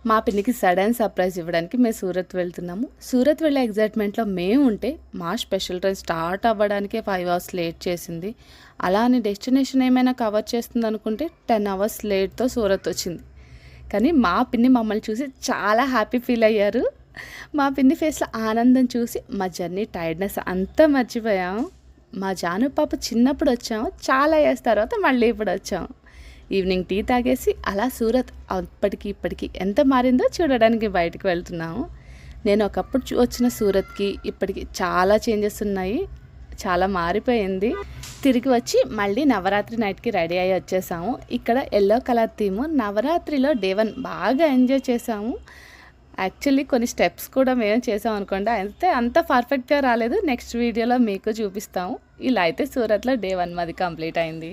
మా పిన్నికి sudden surprise ఇవ్వడానికి మేము సూరత్ వెళ్తున్నాము. సూరత్ వెళ్ళే ఎగ్జైట్మెంట్లో మేము ఉంటే మా స్పెషల్ ట్రైన్ స్టార్ట్ అవ్వడానికే 5 అవర్స్ లేట్ చేసింది. అలా అని డెస్టినేషన్ ఏమైనా కవర్ చేస్తుంది అనుకుంటే 10 అవర్స్ లేట్తో సూరత్ వచ్చింది. కానీ మా పిన్ని మమ్మల్ని చూసి చాలా హ్యాపీ ఫీల్ అయ్యారు. మా పిన్ని ఫేస్లో ఆనందం చూసి మా జర్నీ టైర్డ్నెస్ అంతా మర్చిపోయాం. మా జాను పాప చిన్నప్పుడు వచ్చాము, చాలా ఇయర్స్ తర్వాత మళ్ళీ ఇప్పుడు వచ్చాము. ఈవినింగ్ టీ తాగేసి అలా సూరత్ అప్పటికి ఇప్పటికి ఎంత మారిందో చూడడానికి బయటకు వెళ్తున్నాము. నేను ఒకప్పుడు వచ్చిన సూరత్కి ఇప్పటికి చాలా చేంజెస్ ఉన్నాయి, చాలా మారిపోయింది. తిరిగి వచ్చి మళ్ళీ నవరాత్రి నైట్కి రెడీ అయ్యి వచ్చేసాము. ఇక్కడ ఎల్లో కలర్ థీము. నవరాత్రిలో డే 1 బాగా ఎంజాయ్ చేసాము. యాక్చువల్లీ కొన్ని స్టెప్స్ కూడా మేము చేసాం అనుకోండి, అయితే అంత పర్ఫెక్ట్గా రాలేదు. నెక్స్ట్ వీడియోలో మీకు చూపిస్తాము. ఇలా అయితే సూరత్లో డే 1 మాది కంప్లీట్ అయింది.